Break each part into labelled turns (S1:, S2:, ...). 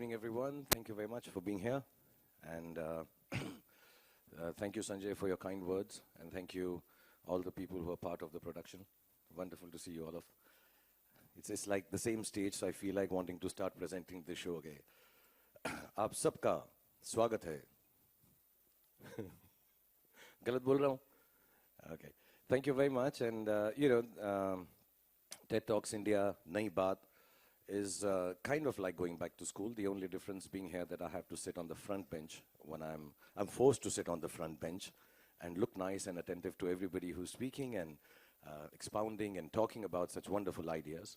S1: evening, everyone. Thank you very much for being here. And thank you, Sanjay, for your kind words. And thank you, all the people who are part of the production. Wonderful to see you all of. It's like the same stage, so I feel like wanting to start presenting the show again. आप सबका स्वागत है. गलत बोल रहा हूँ? Okay. Thank you very much. And, TED Talks India, Nayi Baat is kind of like going back to school. The only difference being here that I have to sit on the front bench when I'm forced to sit on the front bench and look nice and attentive to everybody who's speaking and expounding and talking about such wonderful ideas.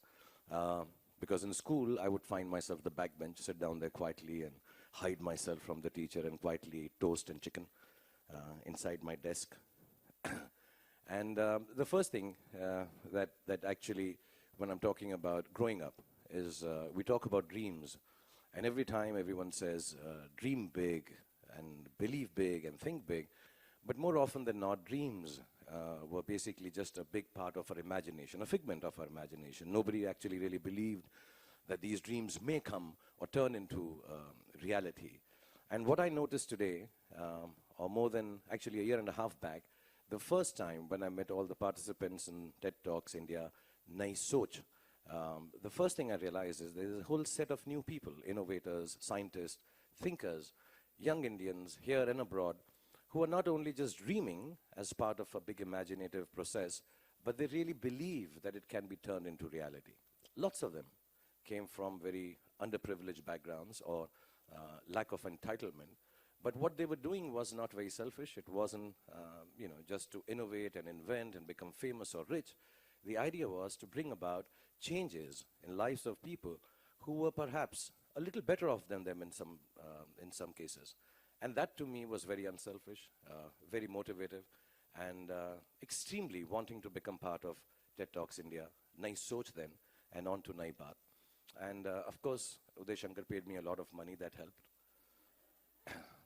S1: Because in school, I would find myself the back bench, sit down there quietly and hide myself from the teacher and quietly eat toast and chicken inside my desk. And the first thing that actually, when I'm talking about growing up, is we talk about dreams. And every time everyone says, dream big and believe big and think big. But more often than not, dreams were basically just a big part of our imagination, a figment of our imagination. Nobody actually really believed that these dreams may come or turn into reality. And what I noticed today, or more than actually a year and a half back, the first time when I met all the participants in TED Talks India, Nayi Soch, the first thing I realized is there's a whole set of new people, innovators, scientists, thinkers, young Indians here and abroad, who are not only just dreaming as part of a big imaginative process, but they really believe that it can be turned into reality. Lots of them came from very underprivileged backgrounds or lack of entitlement. But what they were doing was not very selfish. It wasn't, just to innovate and invent and become famous or rich. The idea was to bring about changes in lives of people who were perhaps a little better off than them in some cases. And that to me was very unselfish, very motivative, and extremely wanting to become part of TED Talks India, Nayi Soch then, and on to Nayi Baat. And of course, Uday Shankar paid me a lot of money, that helped.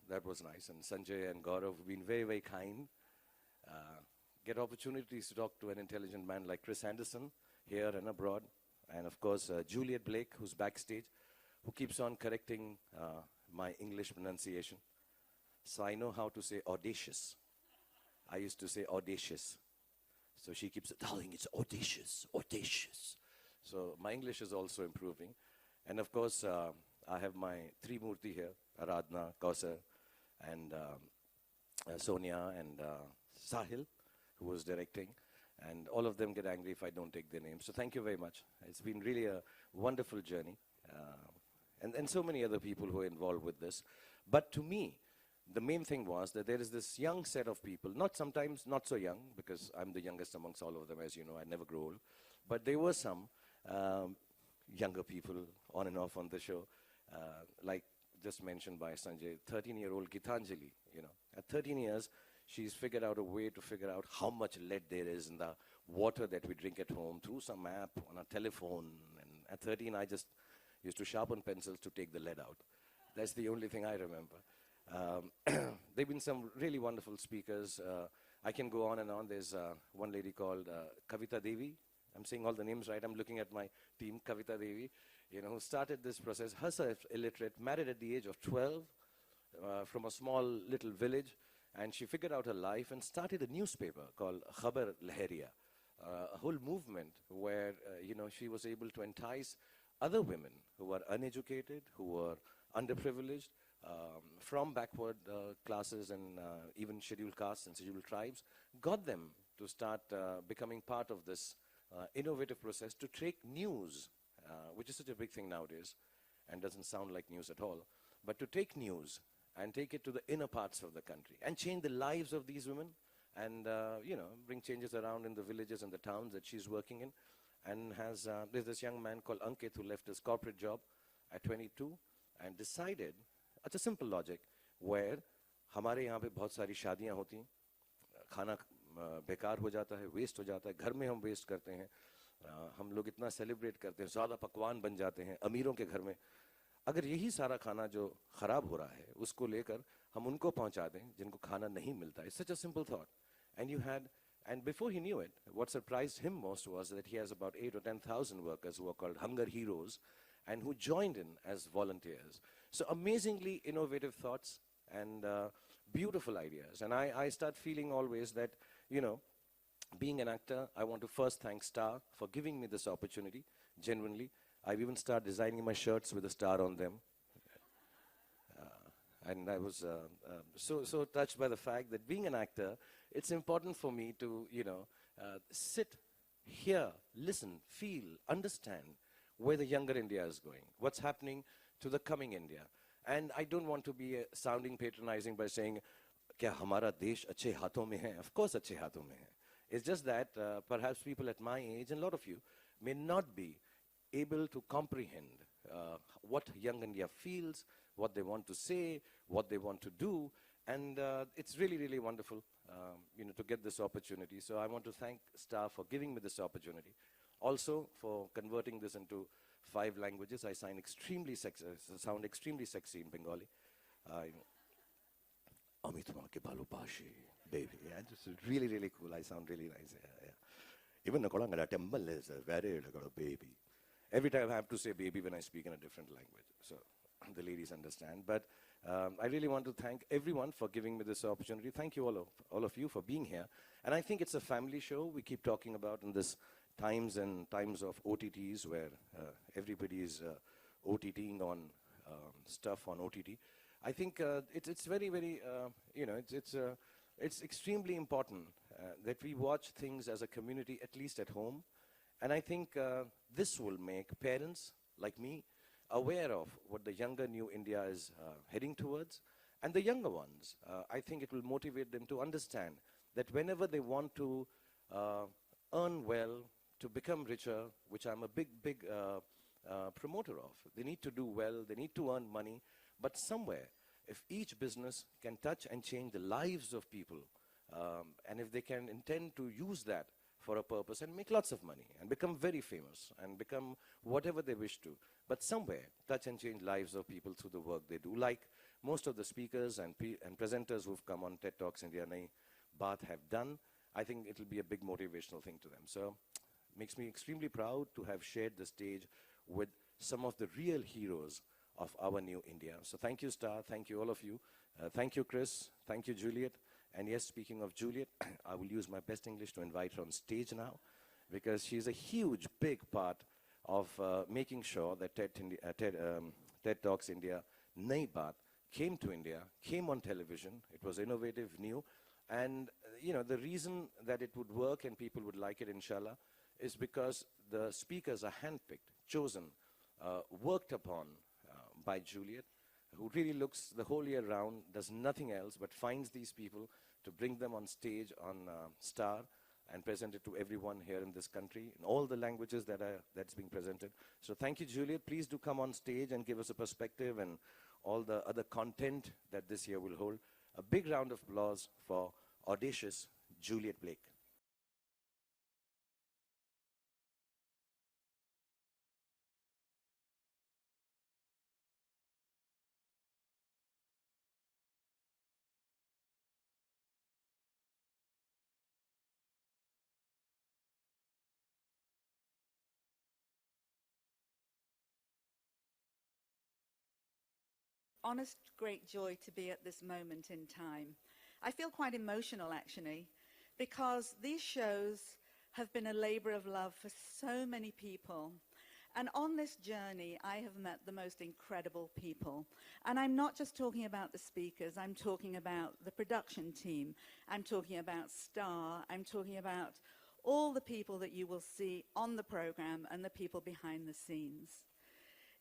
S1: That was nice. And Sanjay and Gaurav have been very, very kind. Get opportunities to talk to an intelligent man like Chris Anderson here and abroad. And of course, Juliet Blake, who's backstage, who keeps on correcting my English pronunciation. So I know how to say audacious. I used to say audacious. So she keeps telling it's audacious, audacious. So my English is also improving. And of course, I have my Trimurti here, Aradhna, Kausar, and Sonia, and Sahil, who was directing. And all of them get angry if I don't take their names. So thank you very much. It's been really a wonderful journey. And so many other people who are involved with this. But to me, the main thing was that there is this young set of people, sometimes not so young, because I'm the youngest amongst all of them, as you know, I never grow old. But there were some younger people on and off on the show, like just mentioned by Sanjay, 13-year-old Gitanjali, At 13 years, she's figured out a way to figure out how much lead there is in the water that we drink at home through some app on a telephone. And at 13, I just used to sharpen pencils to take the lead out. That's the only thing I remember. There have been some really wonderful speakers. I can go on and on. There's one lady called Kavita Devi. I'm saying all the names right. I'm looking at my team, Kavita Devi, who started this process, herself illiterate, married at the age of 12 from a small little village. And she figured out her life and started a newspaper called Khabar Lahariya, a whole movement where, she was able to entice other women who were uneducated, who were underprivileged, from backward classes and even scheduled castes and scheduled tribes, got them to start becoming part of this innovative process to take news, which is such a big thing nowadays and doesn't sound like news at all, but to take news and take it to the inner parts of the country and change the lives of these women and, bring changes around in the villages and the towns that she's working in. And there's this young man called Ankit who left his corporate job at 22 and decided, it's a simple logic, where हमारे यहाँ पे बहुत सारी शादियाँ होती हैं, खाना बेकार हो जाता है, वेस्ट हो जाता है, घर में हम वेस्ट करते हैं, हम लोग इतना सेलिब्रेट करते हैं, ज़्यादा पकवान बन जाते हैं अमीरों के घर में. अगर यही सारा खाना जो खराब हो रहा है उसको लेकर हम उनको पहुंचा दें जिनको खाना नहीं मिलता है. It's such a simple thought. And before he knew it, what surprised him most was that he has about 8,000 or 10,000 workers who are called hunger heroes, and who joined in as volunteers. So amazingly innovative thoughts and beautiful ideas. And I start feeling always that, you know, being an actor, I want to first thank Star for giving me this opportunity, genuinely. I've even started designing my shirts with a star on them. And I was so touched by the fact that being an actor, it's important for me to, you know, sit, hear, listen, feel, understand where the younger India is going, what's happening to the coming India. And I don't want to be sounding patronizing by saying, "Kya hamara desh achhe haathon mein hai?" Of course, achhe haathon mein hai. It's just that perhaps people at my age, and a lot of you, may not be able to comprehend what young India feels, what they want to say, what they want to do. And it's really, really wonderful, you know, to get this opportunity. So I want to thank Star for giving me this opportunity. Also for converting this into 5 languages. I sound extremely sexy in Bengali. Amitma ke balu pashi, baby. Yeah, just really, really cool. I sound really nice. Yeah. Even the Kolangara temple is a very baby. Every time I have to say baby when I speak in a different language. So the ladies understand. But I really want to thank everyone for giving me this opportunity. Thank you all of you for being here. And I think it's a family show we keep talking about in this times of OTTs where everybody is OTTing on stuff on OTT. I think it's very, very, you know, it's extremely important that we watch things as a community, at least at home. And I think this will make parents like me aware of what the younger new India is heading towards. And the younger ones, I think it will motivate them to understand that whenever they want to earn well, to become richer, which I'm a big promoter of, they need to do well, they need to earn money. But somewhere, if each business can touch and change the lives of people, and if they can intend to use that for a purpose and make lots of money and become very famous and become whatever they wish to, but somewhere touch and change lives of people through the work they do, like most of the speakers and presenters who've come on TED Talks India, Nayi, Baat have done, I think it'll be a big motivational thing to them. So it makes me extremely proud to have shared the stage with some of the real heroes of our new India. So thank you, Star. Thank you, all of you. Thank you, Chris. Thank you, Juliet. And yes, speaking of Juliet, I will use my best English to invite her on stage now, because she's a huge, big part of making sure that TED Talks India, Nayi Baat, came to India, came on television. It was innovative, new. And, you know, the reason that it would work and people would like it, inshallah, is because the speakers are handpicked, chosen, worked upon by Juliet, who really looks the whole year round, does nothing else but finds these people to bring them on stage on Star and present it to everyone here in this country in all the languages that's being presented. So thank you, Juliet. Please do come on stage and give us a perspective and all the other content that this year will hold. A big round of applause for audacious Juliet Blake.
S2: Honest, great joy to be at this moment in time. I feel quite emotional, actually, because these shows have been a labor of love for so many people. And on this journey, I have met the most incredible people. And I'm not just talking about the speakers, I'm talking about the production team, I'm talking about Star, I'm talking about all the people that you will see on the program and the people behind the scenes.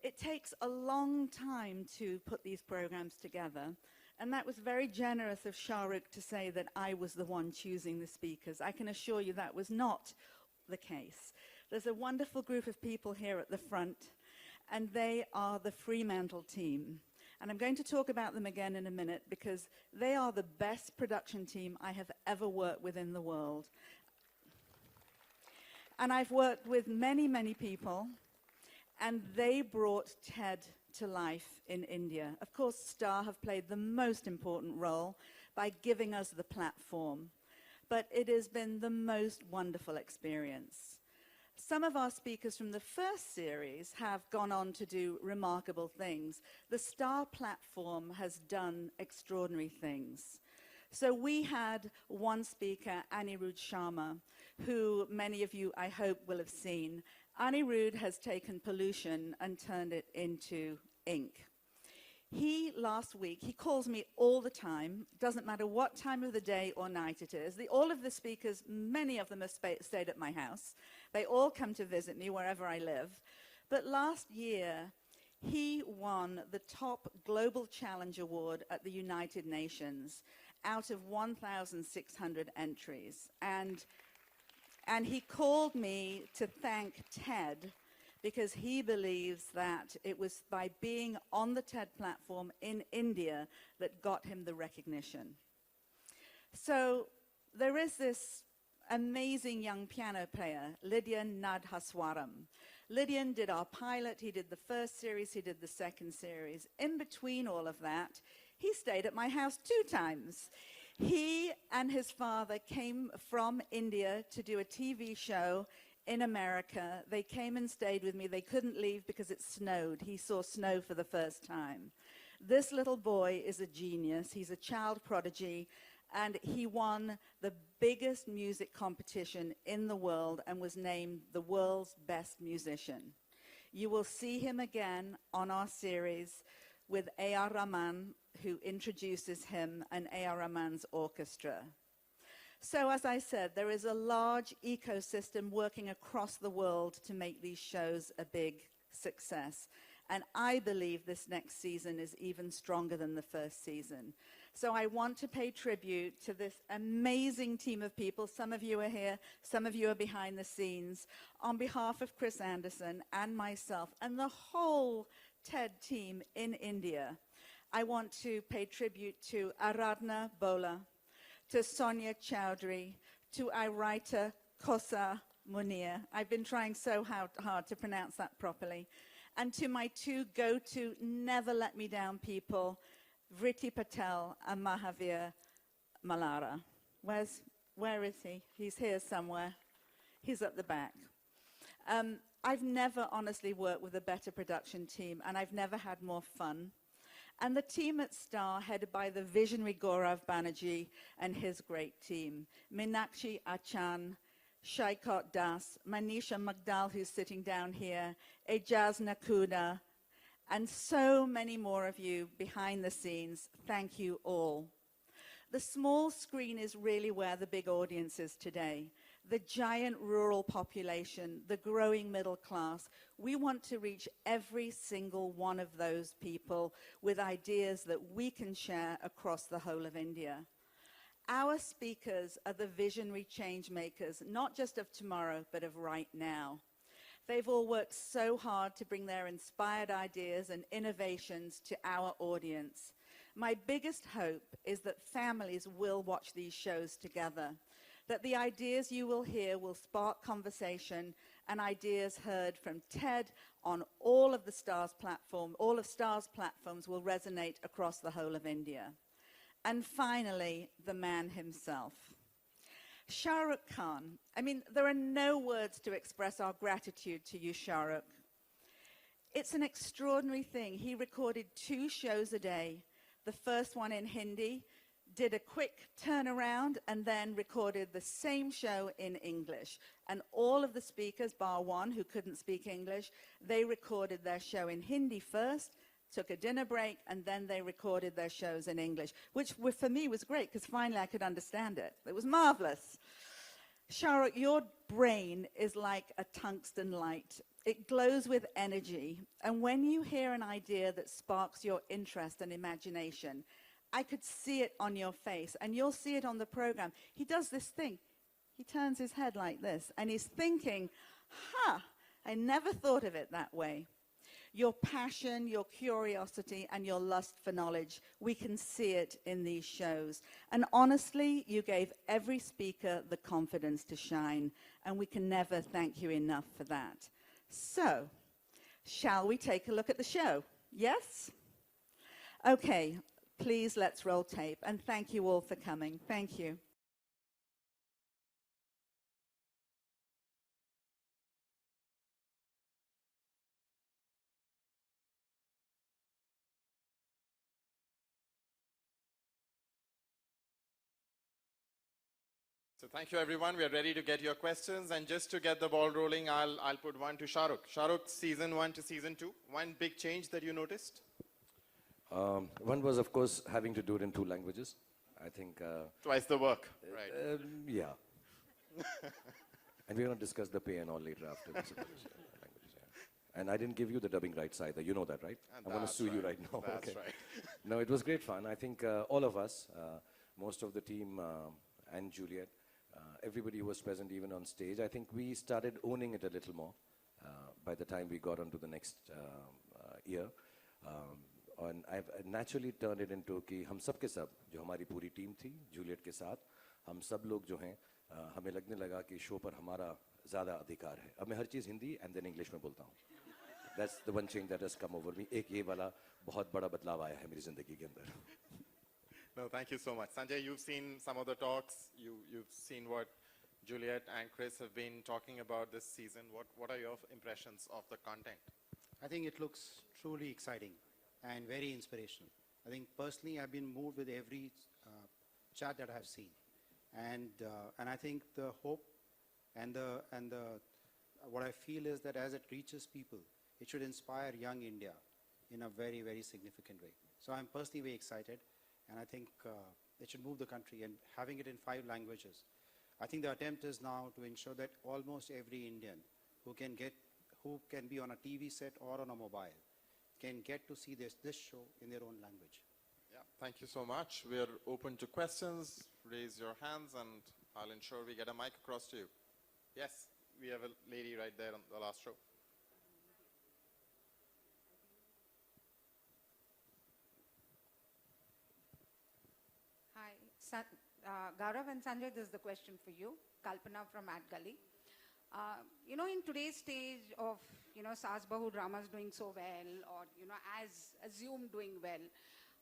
S2: It takes a long time to put these programs together, and that was very generous of Shah Rukh to say that I was the one choosing the speakers. I can assure you that was not the case. There's a wonderful group of people here at the front, and they are the Fremantle team. And I'm going to talk about them again in a minute, because they are the best production team I have ever worked with in the world. And I've worked with many, many people, and they brought TED to life in India. Of course, Star have played the most important role by giving us the platform. But it has been the most wonderful experience. Some of our speakers from the first series have gone on to do remarkable things. The Star platform has done extraordinary things. So we had one speaker, Anirudh Sharma, who many of you, I hope, will have seen. Anirudh has taken pollution and turned it into ink. Last week, he calls me all the time, doesn't matter what time of the day or night it is. All of the speakers, many of them have stayed at my house. They all come to visit me wherever I live. But last year, he won the top Global Challenge Award at the United Nations out of 1,600 entries. And he called me to thank TED, because he believes that it was by being on the TED platform in India that got him the recognition. So there is this amazing young piano player, Lydian Nadhaswaram. Lydian did our pilot, he did the first series, he did the second series. In between all of that, he stayed at my house 2 times. He and his father came from India to do a TV show in America. They came and stayed with me. They couldn't leave because it snowed. He saw snow for the first time. This little boy is a genius. He's a child prodigy, and he won the biggest music competition in the world and was named the world's best musician. You will see him again on our series with A.R. Rahman, who introduces him, and A.R. Rahman's orchestra. So, as I said, there is a large ecosystem working across the world to make these shows a big success. And I believe this next season is even stronger than the first season. So I want to pay tribute to this amazing team of people. Some of you are here, some of you are behind the scenes. On behalf of Chris Anderson and myself and the whole TED team in India, I want to pay tribute to Aradhna Bola, to Sonia Chowdhury, to Iraita Kosa Munir. I've been trying so hard to pronounce that properly. And to my 2 go-to, never let me down people, Vritti Patel and Mahavir Mallara. Where is he? He's here somewhere. He's at the back. I've never honestly worked with a better production team, and I've never had more fun. And the team at Star, headed by the visionary Gaurav Banerjee and his great team, Meenakshi Achan, Shaikot Das, Manisha Magdal, who's sitting down here, Ejaz Nakuda, and so many more of you behind the scenes. Thank you all. The small screen is really where the big audience is today. The giant rural population, the growing middle class. We want to reach every single one of those people with ideas that we can share across the whole of India. Our speakers are the visionary change makers, not just of tomorrow, but of right now. They've all worked so hard to bring their inspired ideas and innovations to our audience. My biggest hope is that families will watch these shows together, that the ideas you will hear will spark conversation and ideas heard from TED on all of Star's platforms will resonate across the whole of India. And finally, the man himself. Shah Rukh Khan. I mean, there are no words to express our gratitude to you, Shah Rukh. It's an extraordinary thing. He recorded 2 shows a day. The first one in Hindi, did a quick turnaround, and then recorded the same show in English. And all of the speakers, bar one, who couldn't speak English, they recorded their show in Hindi first, took a dinner break, and then they recorded their shows in English, which for me was great, because finally I could understand it. It was marvelous. Shah Rukh, your brain is like a tungsten light. It glows with energy, and when you hear an idea that sparks your interest and imagination, I could see it on your face, and you'll see it on the program. He does this thing. He turns his head like this, and he's thinking, I never thought of it that way. Your passion, your curiosity, and your lust for knowledge, we can see it in these shows. And honestly, you gave every speaker the confidence to shine, and we can never thank you enough for that. So, shall we take a look at the show? Yes? Okay, please let's roll tape, and thank you all for coming. Thank you.
S3: So thank you, everyone. We are ready to get your questions. And just to get the ball rolling, I'll put one to Shah Rukh. Shah Rukh, season 1 to season 2. One big change that you noticed?
S1: One was, of course, having to do it in 2 languages. I think.
S3: Twice the work, right?
S1: Yeah. And we're going to discuss the pay and all later after this. Languages, yeah. And I didn't give you the dubbing rights either. You know that, right? I'm going to sue you right now.
S3: That's
S1: Okay.
S3: right.
S1: No, it was great fun. I think all of us, most of the team and Juliet, everybody who was present even on stage, I think we started owning it a little more by the time we got onto the next year. And I've naturally turned it into कि हम सब के सब जो हमारी पूरी team थी Juliet के साथ हम सब लोग जो हैं हमें लगने लगा कि शो पर हमारा ज़्यादा अधिकार है अब मैं हर चीज़ हिंदी and then इंग्लिश में बोलता हूँ That's the one change that has come over me एक ये वाला बहुत बड़ा बदलाव आया है मेरी ज़िंदगी के अंदर
S3: No, thank you so much. Sanjay, you've seen some of the talks. You've seen what Juliet and Chris have been talking about this season. What are your impressions of the content?
S4: I think it looks truly exciting and very inspirational. I think personally I've been moved with every chat that I have seen. And I think the hope and what I feel is that as it reaches people, it should inspire young India in a very, very significant way. So I'm personally very excited. And I think it should move the country and having it in 5 languages. I think the attempt is now to ensure that almost every Indian who can be on a TV set or on a mobile can get to see this show in their own language.
S3: Yeah, thank you so much. We're open to questions. Raise your hands and I'll ensure we get a mic across to you. Yes, we have a lady right there on the last row.
S5: Hi, Gaurav and Sanjay, this is the question for you. Kalpana from Ad Gully. In today's stage of, Saas Bahu dramas doing so well or, as assumed doing well,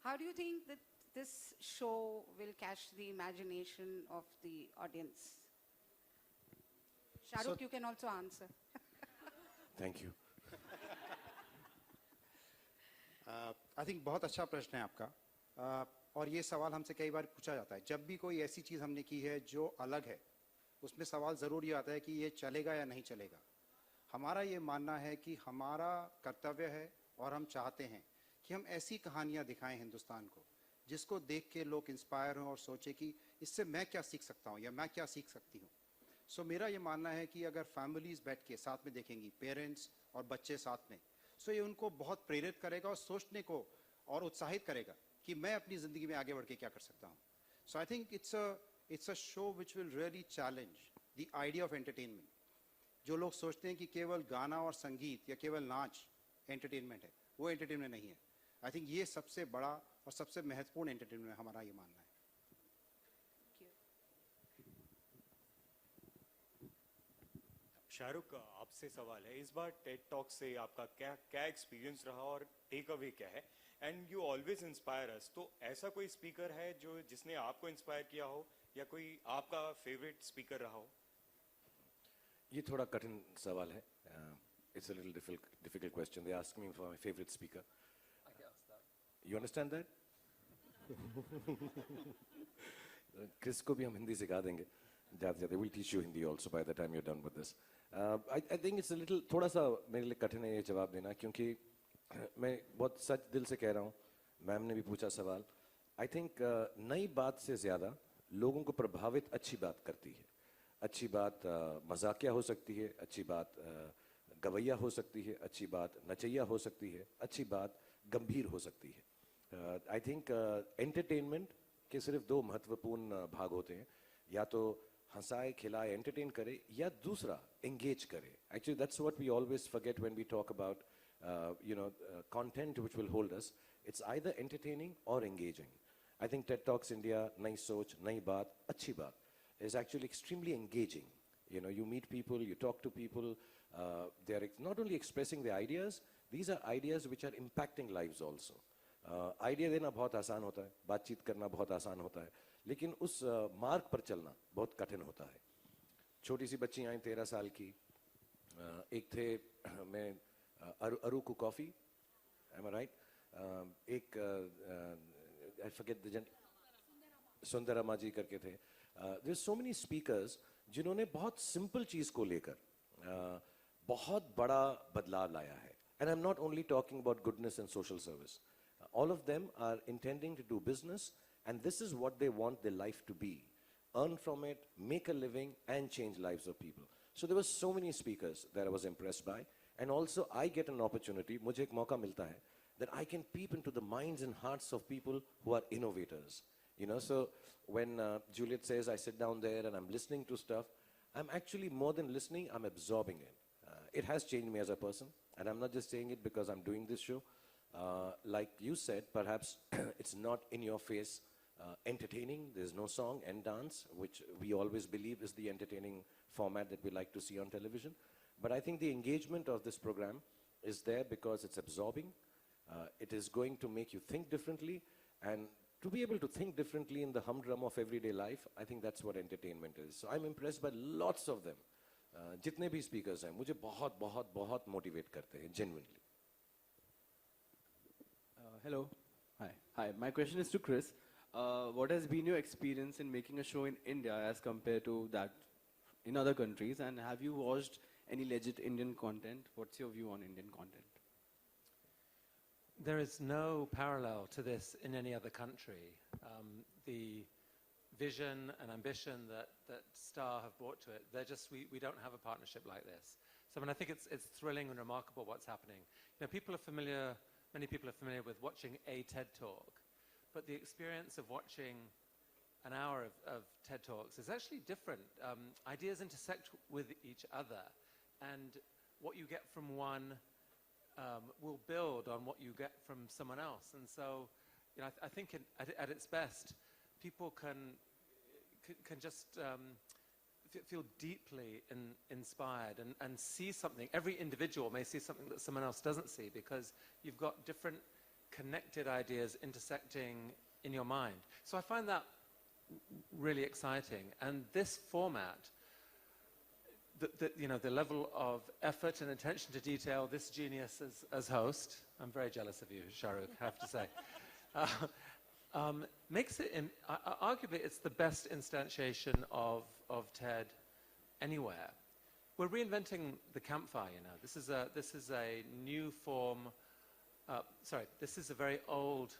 S5: how do you think that this show will catch the imagination of the audience? Shah Rukh, you can also answer.
S1: Thank you.
S4: I think बहुत अच्छा प्रश्न है आपका और ये सवाल हमसे कई बार पूछा जाता है जब भी कोई ऐसी चीज़ हमने की है जो अलग है उसमें सवाल ज़रूर ये आता है कि ये चलेगा या नहीं चलेगा हमारा ये मानना है कि हमारा कर्तव्य है और हम चाहते हैं कि हम ऐसी कहानियाँ दिखाएं हिंदुस्तान को जिसको देख के लोग इंस्पायर हों और सोचें कि इससे मैं क्या सीख सकता हूँ या मैं क्या सीख सकती हूँ सो मेरा ये मानना है कि अगर फैमिलीज़ बैठ के साथ में देखेंगी पेरेंट्स और बच्चे साथ में सो ये उनको बहुत प्रेरित करेगा और सोचने को और उत्साहित करेगा कि मैं अपनी ज़िंदगी में आगे बढ़ के क्या कर सकता हूँ so I think it's a show which will really challenge the idea of entertainment. जो लोग सोचते हैं कि केवल गाना और संगीत या केवल नाच एंटरटेनमेंट है वो एंटरटेनमेंट नहीं है आई थिंक ये सबसे बड़ा और सबसे महत्वपूर्ण एंटरटेनमेंट है हमारा ये मानना है
S6: शाहरुख आपसे सवाल है इस बार टेड टॉक से आपका क्या एक्सपीरियंस रहा और टेक अवे क्या है एंड यू ऑलवेज इंस्पायर अस तो ऐसा कोई स्पीकर है जिसने आपको इंस्पायर किया हो या कोई आपका फेवरेट स्पीकर रहा हो
S1: ये थोड़ा कठिन सवाल है it's a little difficult question they ask me for my favorite speaker I can ask that you understand that Chris को भी हम हिंदी सिखा देंगे जाते we'll teach you Hindi also by the time you're done with this I think it's a little थोड़ा सा मेरे लिए कठिन है ये जवाब देना क्योंकि मैं बहुत सच दिल से कह रहा हूँ मैम ने भी पूछा सवाल आई थिंक नई बात से ज़्यादा लोगों को प्रभावित अच्छी बात करती है अच्छी बात मजाकिया हो सकती है अच्छी बात गवैया हो सकती है अच्छी बात नचैया हो सकती है अच्छी बात गंभीर हो सकती है आई थिंक एंटरटेनमेंट के सिर्फ 2 महत्वपूर्ण भाग होते हैं या तो हंसाए खिलाए एंटरटेन करे या दूसरा एंगेज करे actually that's what we always forget when we talk about content which will hold us, it's either entertaining or engaging. I think TED Talks India, Nayi Soch, Nayi Baat, Achhi Baat, is actually extremely engaging. You meet people, you talk to people, they're not only expressing their ideas, these are ideas which are impacting lives also. Idea देना बहुत आसान होता है, बातचीत करना बहुत आसान होता है, लेकिन उस मार्ग पर चलना बहुत कठिन होता है. छोटी सी बच्ची आई 13 साल की, एक थे मैं Rukh coffee, am I right? एक I forget the Sundarama ji करके थे. there's so many speakers जिन्होंने बहुत simple चीज को लेकर बहुत बड़ा बदलाव लाया है. And I'm not only talking about goodness and social service. All of them are intending to do business, and this is what they want their life to be. Earn from it, make a living, and change lives of people. So there were so many speakers that I was impressed by. And also I get an opportunity, मुझे एक मौका मिलता है, that I can peep into the minds and hearts of people who are innovators. You know, so when Juliet says I sit down there and I'm listening to stuff, I'm actually more than listening, I'm absorbing it. It has changed me as a person, and I'm not just saying it because I'm doing this show. Like you said, perhaps it's not in your face entertaining. There's no song and dance, which we always believe is the entertaining format that we like to see on television. But I think the engagement of this program is there because it's absorbing. It is going to make you think differently, and to be able to think differently in the humdrum of everyday life, I think that's what entertainment is. So I'm impressed by lots of them. जितने भी speakers हैं, मुझे बहुत बहुत बहुत motivate करते हैं, genuinely.
S7: Hello. Hi. Hi. My question is to Chris. What has been your experience in making a show in India as compared to that in other countries? And have you watched any legit Indian content? What's your view on Indian content?
S8: There is no parallel to this in any other country. The vision and ambition that Star have brought to it, we don't have a partnership like this. So I mean, I think it's thrilling and remarkable what's happening. You know, many people are familiar with watching a TED Talk, but the experience of watching an hour of TED Talks is actually different. Ideas intersect with each other, and what you get from one will build on what you get from someone else. And so, you know, I think at its best, people can just feel deeply inspired and see something. Every individual may see something that someone else doesn't see, because you've got different connected ideas intersecting in your mind. So I find that really exciting. And this format, you know, the level of effort and attention to detail, this genius as host, I'm very jealous of you, Shah Rukh, I have to say, makes it, arguably, it's the best instantiation of TED anywhere. We're reinventing the campfire, you know. This is a new form, this is a very old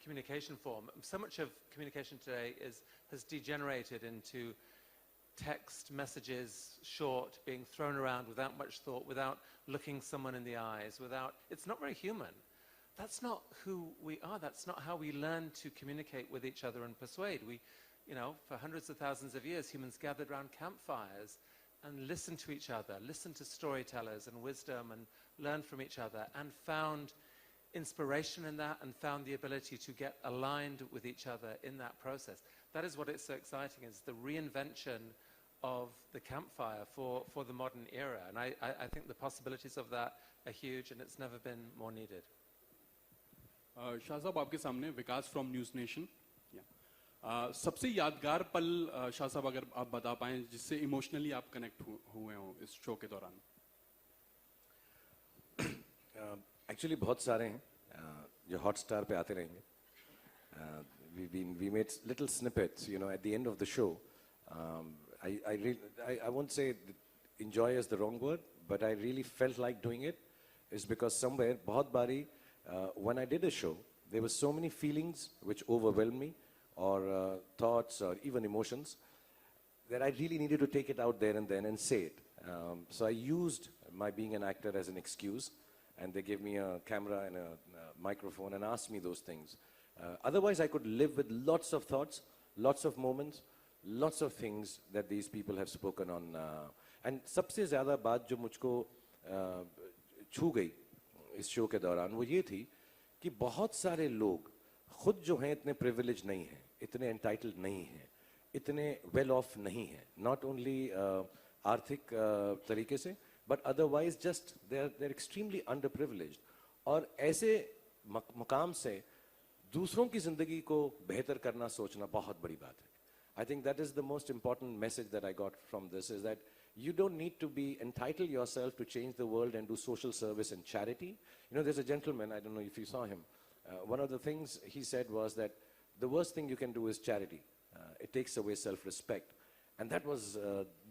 S8: communication form. So much of communication today has degenerated into text messages, short, being thrown around without much thought, without looking someone in the eyes, it's not very human. That's not who we are. That's not how we learn to communicate with each other and persuade. You know, for hundreds of thousands of years, humans gathered around campfires and listened to each other, listened to storytellers and wisdom, and learned from each other, and found inspiration in that, and found the ability to get aligned with each other in that process. That is what is so exciting, is the reinvention of the campfire for the modern era. And I think the possibilities of that are huge, and it's never been more needed.
S9: Shah साहब, आपके सामने विकास from news nation. सबसे यादगार पल शाह साहब अगर आप बता पाएं जिससे इमोशनली आप कनेक्ट हुए हो इस शो के दौरान.
S1: Actually बहुत सारे हैं जो Hotstar पे आते रहेंगे. We made little snippets, you know, at the end of the show. I won't say enjoy is the wrong word, but I really felt like doing it, is because somewhere बहुत बारी when I did a show, there were so many feelings which overwhelmed me, or thoughts, or even emotions, that I really needed to take it out there and then and say it. So I used my being an actor as an excuse, and they gave me a camera and a microphone and asked me those things. Otherwise, I could live with lots of thoughts, lots of moments, lots of things that these people have spoken on. And सबसे ज़्यादा बात जो मुझको छू गई इस show के दौरान वो ये थी कि बहुत सारे लोग खुद जो हैं इतने प्रिविलेज नहीं हैं, इतने एंटाइटल्ड नहीं हैं, इतने वेल ऑफ नहीं हैं, नॉट ओनली आर्थिक तरीके से, but otherwise just they are extremely underprivileged. और ऐसे मकाम से दूसरों की ज़िंदगी को बेहतर करना सोचना बहुत बड़ी बात है. I think that is the most important message that I got from this, is that you don't need to be entitled yourself to change the world and do social service and charity. You know, there's a gentleman, I don't know if you saw him, one of the things he said was that the worst thing you can do is charity. It takes away self-respect. And that was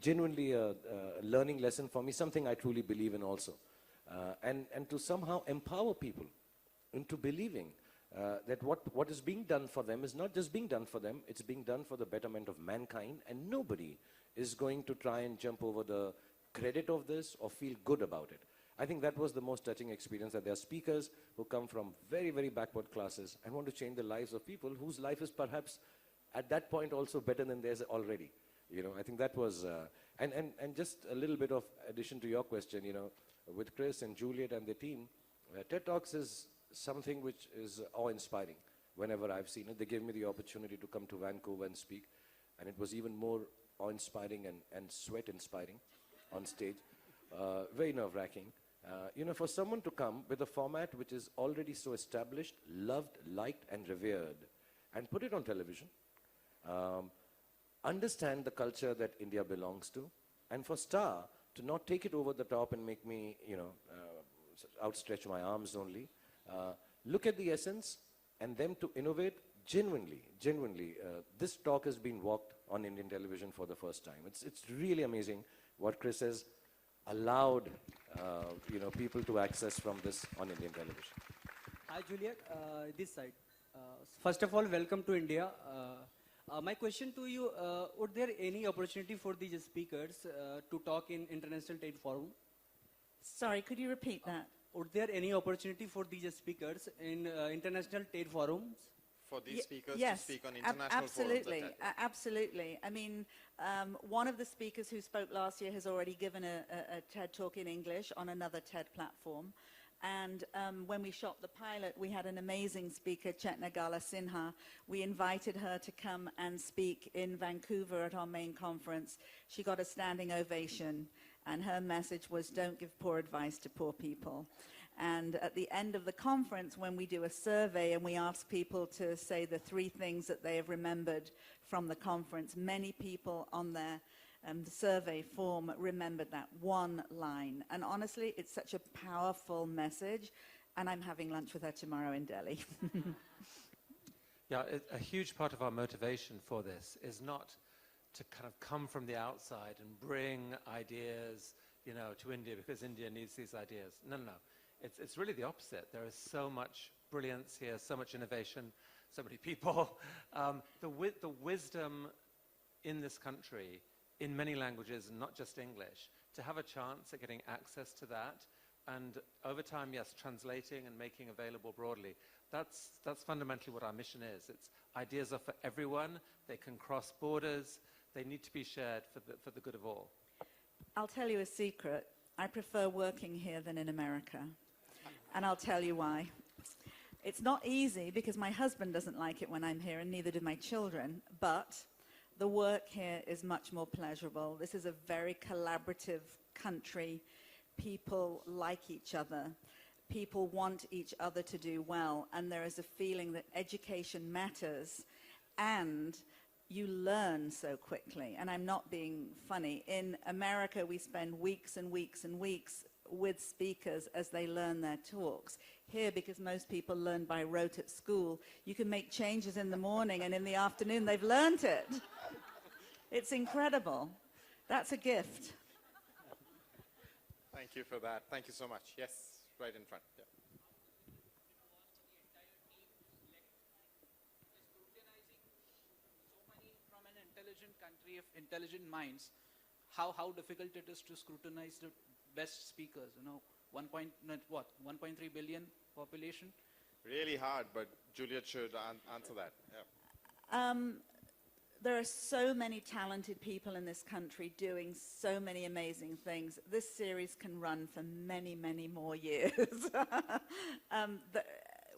S1: genuinely a learning lesson for me, something I truly believe in also. And to somehow empower people into believing that what is being done for them is not just being done for them, it's being done for the betterment of mankind, and nobody is going to try and jump over the credit of this or feel good about it. I think that was the most touching experience, that there are speakers who come from very, very backward classes and want to change the lives of people whose life is perhaps at that point also better than theirs already. You know, I think that was, and just a little bit of addition to your question, you know, with Chris and Juliet and the team, TED Talks is something which is awe-inspiring. Whenever I've seen it, they gave me the opportunity to come to Vancouver and speak, and it was even more awe-inspiring and sweat-inspiring on stage. Very nerve-wracking. You know, for someone to come with a format which is already so established, loved, liked, and revered, and put it on television, understand the culture that India belongs to, and for Star to not take it over the top and make me, you know, outstretch my arms only. Look at the essence and them to innovate genuinely. This talk has been walked on Indian television for the first time. It's really amazing what Chris has allowed, you know, people to access from this on Indian television.
S10: Hi, Juliet. This side. First of all, welcome to India. My question to you, would there any opportunity for these speakers to talk in International Trade Forum?
S2: Sorry, could you repeat that?
S10: Would there any opportunity for these speakers in International Trade Forums?
S3: For these speakers
S2: yes,
S3: to speak on international
S2: absolutely,
S3: forums?
S2: absolutely. I mean, one of the speakers who spoke last year has already given a TED Talk in English on another TED platform. And when we shot the pilot, we had an amazing speaker, Chetna Gala Sinha. We invited her to come and speak in Vancouver at our main conference. She got a standing ovation, and her message was, don't give poor advice to poor people. And at the end of the conference, when we do a survey and we ask people to say the 3 things that they have remembered from the conference, many people on their the survey form remembered that one line. And honestly, it's such a powerful message. And I'm having lunch with her tomorrow in Delhi.
S8: Yeah, a huge part of our motivation for this is not to kind of come from the outside and bring ideas, you know, to India because India needs these ideas. No. It's really the opposite. There is so much brilliance here, so much innovation, so many people. The wisdom in this country, in many languages, not just English, to have a chance at getting access to that, and over time, yes, translating and making available broadly. That's fundamentally what our mission is. It's ideas are for everyone. They can cross borders. They need to be shared for the good of all.
S2: I'll tell you a secret. I prefer working here than in America. And I'll tell you why. It's not easy because my husband doesn't like it when I'm here, and neither do my children, but the work here is much more pleasurable. This is a very collaborative country. People like each other. People want each other to do well, and there is a feeling that education matters, and you learn so quickly. And I'm not being funny. In America, we spend weeks and weeks and weeks with speakers as they learn their talks. Here, because most people learn by rote at school, you can make changes in the morning, and in the afternoon, they've learned it. It's incredible. That's a gift.
S3: Thank you for that. Thank you so much. Yes, right in front. Yeah.
S11: From an intelligent country of intelligent minds, how difficult it is to scrutinize the best speakers, you know, 1.3 billion population?
S3: Really hard, but Juliet should answer that. Yeah.
S2: There are so many talented people in this country doing so many amazing things. This series can run for many, many more years.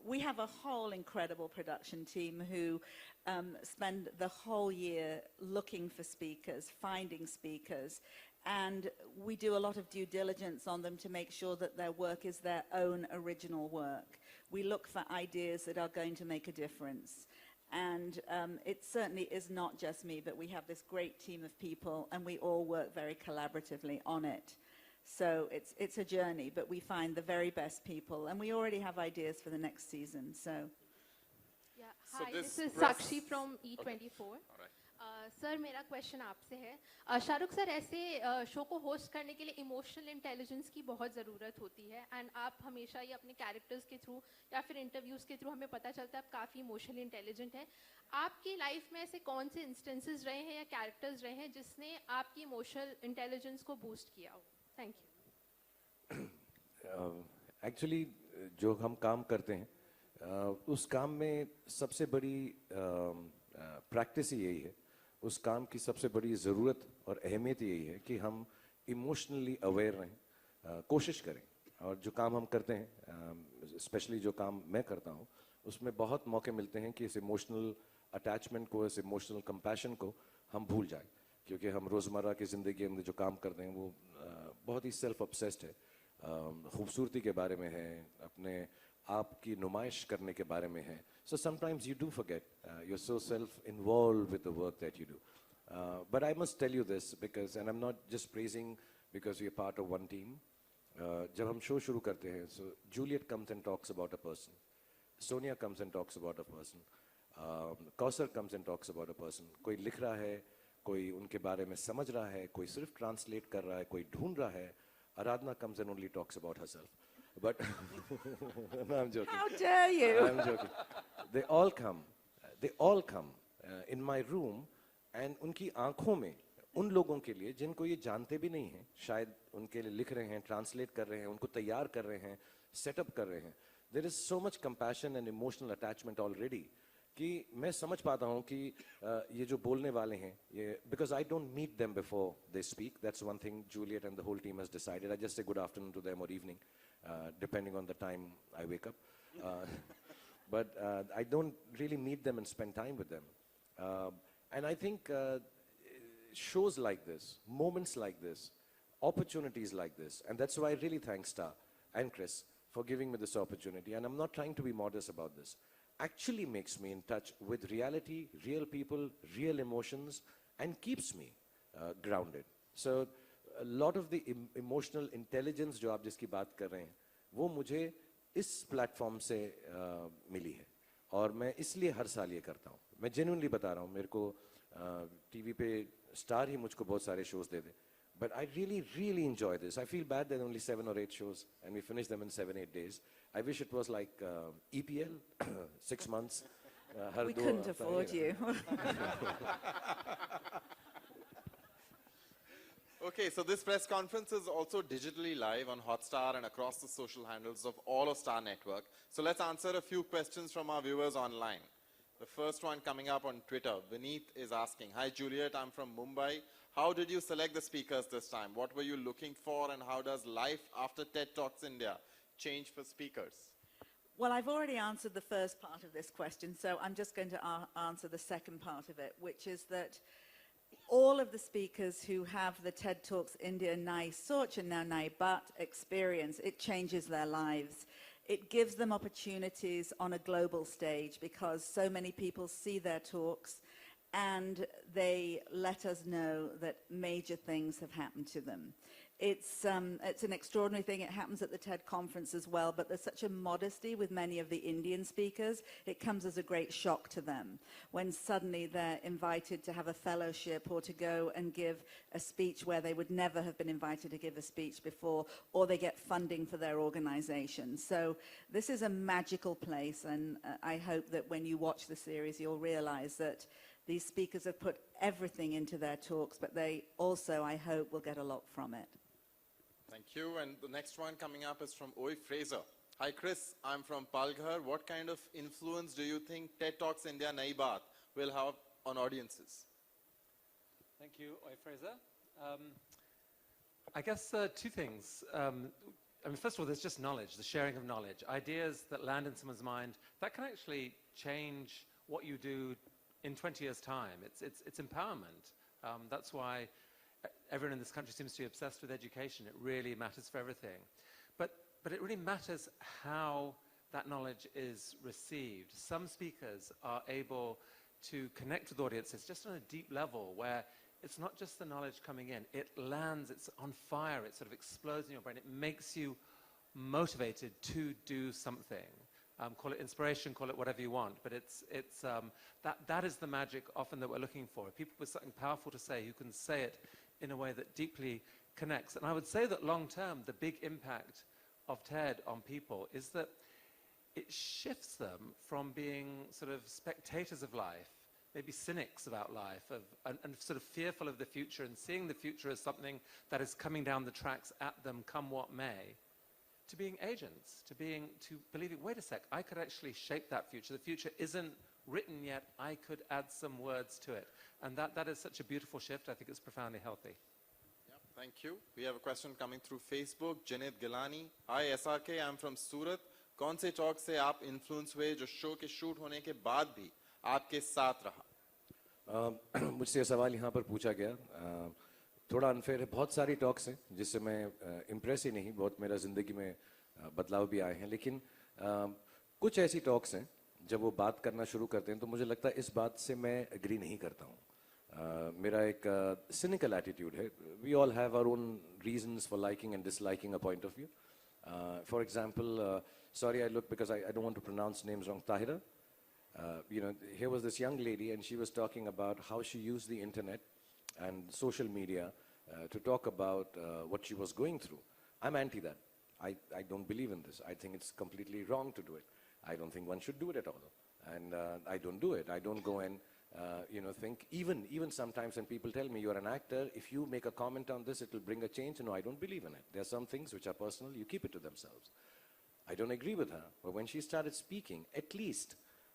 S2: We have a whole incredible production team who spend the whole year looking for speakers, finding speakers, and we do a lot of due diligence on them to make sure that their work is their own original work. We look for ideas that are going to make a difference. And it certainly is not just me, but we have this great team of people, and we all work very collaboratively on it. So it's a journey, but we find the very best people, and we already have ideas for the next season. So,
S12: Yeah.
S3: So
S12: Hi,
S3: this
S12: this is
S3: press-
S12: Sakshi from E24.
S3: All right.
S12: Sir मेरा question आपसे है Shahrukh sir ऐसे show को host करने के लिए emotional intelligence की बहुत ज़रूरत होती है एंड आप हमेशा ही अपने कैरेक्टर्स के थ्रू या फिर इंटरव्यूज़ के थ्रू हमें पता चलता है आप काफ़ी इमोशनली इंटेलिजेंट हैं आपकी लाइफ में ऐसे कौन से इंस्टेंसेस रहे हैं या कैरेक्टर्स रहे हैं जिसने आपकी इमोशनल इंटेलिजेंस को बूस्ट किया हो थैंक यू
S1: एक्चुअली जो हम काम करते हैं उस काम में सबसे बड़ी प्रैक्टिस ही यही है उस काम की सबसे बड़ी ज़रूरत और अहमियत यही है कि हम इमोशनली अवेयर रहें कोशिश करें और जो काम हम करते हैं स्पेशली जो काम मैं करता हूँ उसमें बहुत मौके मिलते हैं कि इस इमोशनल अटैचमेंट को इस इमोशनल कंपैशन को हम भूल जाएं क्योंकि हम रोज़मर्रा की ज़िंदगी में जो काम करते हैं वो बहुत ही सेल्फ ऑब्सेस्ड है खूबसूरती के बारे में है अपने आप की नुमाइश करने के बारे में है so sometimes you do forget you're so self-involved with the work that you do but I must tell you this because and I'm not just praising because we are part of one team जब हम show शुरू करते हैं so Juliet comes and talks about a person Sonia comes and talks about a person Kausar comes and talks about a person कोई लिख रहा है कोई उनके बारे में समझ रहा है कोई सिर्फ ट्रांसलेट कर रहा है कोई ढूंढ रहा है Aradhana comes and only talks about herself. But no, I'm joking.
S2: How dare you?
S1: I'm joking. They all come in my room and उनकी आंखों में उन लोगों के लिए जिनको ये जानते भी नहीं हैं शायद उनके लिए लिख रहे हैं ट्रांसलेट कर रहे हैं उनको तैयार कर रहे हैं सेटअप कर रहे हैं there is so much compassion and emotional attachment already कि मैं समझ पाता हूँ कि ये जो बोलने वाले हैं ये because I don't meet them before they speak that's one thing Juliet and the whole team has decided I just say good afternoon to them or evening depending on the time I wake up but I don't really meet them and spend time with them and I think shows like this moments like this opportunities like this and that's why I really thank Star and Chris for giving me this opportunity and I'm not trying to be modest about this actually makes me in touch with reality, real people, real emotions, and keeps me grounded. So, a lot of the emotional intelligence जो आप जिसकी बात कर रहे हैं, वो मुझे इस प्लेटफॉर्म से मिली है और मैं इसलिए हर साल ये करता हूँ मैं genuinely बता रहा हूँ मेरे को टीवी पे स्टार ही मुझको बहुत सारे shows they they but I really enjoy this. I feel bad that only 7 or 8 shows and we finish them in 7-8 days. I wish it was like EPL, 6 months.
S2: We couldn't afford you.
S3: Okay, so this press conference is also digitally live on Hotstar and across the social handles of all of Star Network. So let's answer a few questions from our viewers online. The first one coming up on Twitter, Vineet is asking, hi Juliet, I'm from Mumbai. How did you select the speakers this time? What were you looking for and how does life after TED Talks India change for speakers?
S2: Well, I've already answered the first part of this question, so I'm just going to answer the second part of it, which is that all of the speakers who have the TED Talks India Nayi Soch and now Nayi Baat experience, it changes their lives. It gives them opportunities on a global stage because so many people see their talks and they let us know that major things have happened to them. It's an extraordinary thing. It happens at the TED conference as well, but there's such a modesty with many of the Indian speakers. It comes as a great shock to them when suddenly they're invited to have a fellowship or to go and give a speech where they would never have been invited to give a speech before, or they get funding for their organization. So this is a magical place, and I hope that when you watch the series, you'll realize that these speakers have put everything into their talks, but they also, I hope, will get a lot from it.
S3: Thank you. And the next one coming up is from Oi Fraser. Hi, Chris. I'm from Palghar. What kind of influence do you think TED Talks India Nayi Baat will have on audiences?
S8: Thank you, Oi Fraser. I guess two things. First of all, there's just knowledge, the sharing of knowledge. Ideas that land in someone's mind, that can actually change what you do in 20 years' time. It's empowerment. That's why everyone in this country seems to be obsessed with education. It really matters for everything. But it really matters how that knowledge is received. Some speakers are able to connect with audiences just on a deep level where it's not just the knowledge coming in. It lands, it's on fire, it sort of explodes in your brain. It makes you motivated to do something. call it inspiration, call it whatever you want, but that is the magic often that we're looking for. People with something powerful to say, who can say it in a way that deeply connects. And I would say that long term, the big impact of TED on people is that it shifts them from being sort of spectators of life, maybe cynics about life, and sort of fearful of the future and seeing the future as something that is coming down the tracks at them, come what may, to being agents, to believing, wait a sec, I could actually shape that future. The future isn't written yet, I could add some words to it. And that is such a beautiful shift. I think it's profoundly healthy.
S3: Yep, thank you. We have a question coming through Facebook. Janet Gilani. Hi SRK, I'm from Surat. कौन से talk से आप influence हुए जो show के shoot होने के बाद भी आपके साथ रहा?
S1: मुझसे ये सवाल यहाँ पर पूछा गया, थोड़ा अनफेयर है. बहुत सारी टॉक्स हैं जिससे मैं इम्प्रेस ही नहीं, बहुत मेरा ज़िंदगी में बदलाव भी आए हैं, लेकिन कुछ ऐसी टॉक्स हैं जब वो बात करना शुरू करते हैं तो मुझे लगता है इस बात से मैं एग्री नहीं करता हूँ. मेरा एक सिनिकल एटीट्यूड है. We all have our own reasons for liking and disliking a point of view. For example, sorry I look because I don't want to pronounce names wrong. Tahira, here was this young lady and she was talking about how she used the internet and social media to talk about what she was going through. I'm anti that. I don't believe in this. I think it's completely wrong to do it. I don't think one should do it at all. And I don't do it. I don't go and think, even sometimes when people tell me you're an actor, if you make a comment on this, it will bring a change. No, I don't believe in it. There are some things which are personal, you keep it to themselves. I don't agree with her, but when she started speaking, at least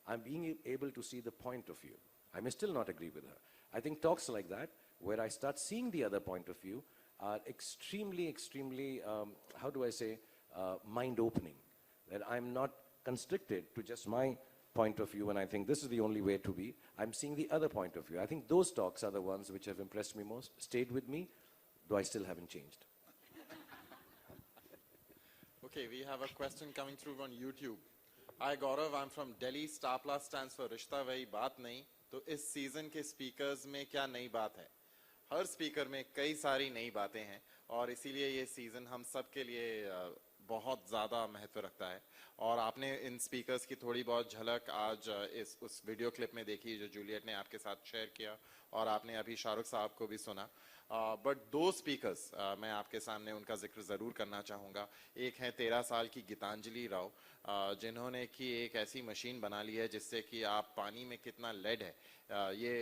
S1: I'm being able to see the point of view. I may still not agree with her. I think talks like that, where I start seeing the other point of view, are extremely, how do I say, mind-opening. That I'm not constricted to just my point of view, and I think this is the only way to be. I'm seeing the other point of view. I think those talks are the ones which have impressed me most, stayed with me, though I still haven't changed.
S3: Okay, we have a question coming through on YouTube. Hi Gaurav, I'm from Delhi. Star Plus stands for Rishta Wahi Baat Nayi. तो इस season के speakers में क्या नई बात है? हर speaker में कई सारी नई बातें हैं और इसीलिए ये सीजन हम सब के लिए बहुत ज़्यादा महत्व रखता है. और आपने इन स्पीकर्स की थोड़ी बहुत झलक आज उस वीडियो क्लिप में देखी जो जूलियट ने आपके साथ शेयर किया और आपने अभी शाहरुख साहब को भी सुना. बट दो स्पीकर्स मैं आपके सामने उनका जिक्र ज़रूर करना चाहूँगा. एक है 13 साल की गीतांजलि राव, जिन्होंने कि एक ऐसी मशीन बना ली है जिससे कि आप पानी में कितना लेड है ये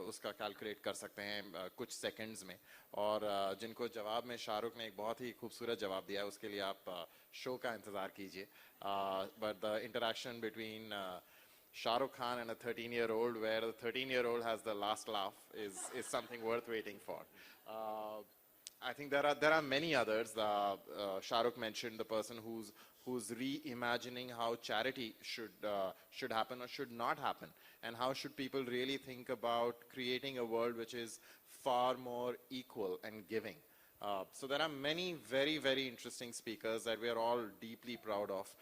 S3: उसका कैलकुलेट कर सकते हैं कुछ सेकंड्स में. और जिनको जवाब में शाहरुख ने एक बहुत ही खूबसूरत जवाब दिया है, उसके लिए आप शो का इंतज़ार कीजिए. But the interaction between Shah Rukh Khan and a 13-year-old, where the 13-year-old has the last laugh, is something worth waiting for. I think there are many others. Shah Rukh mentioned the person who's reimagining how charity should happen or should not happen, and how should people really think about creating a world which is far more equal and giving. So there are many very, very interesting speakers that we are all deeply proud of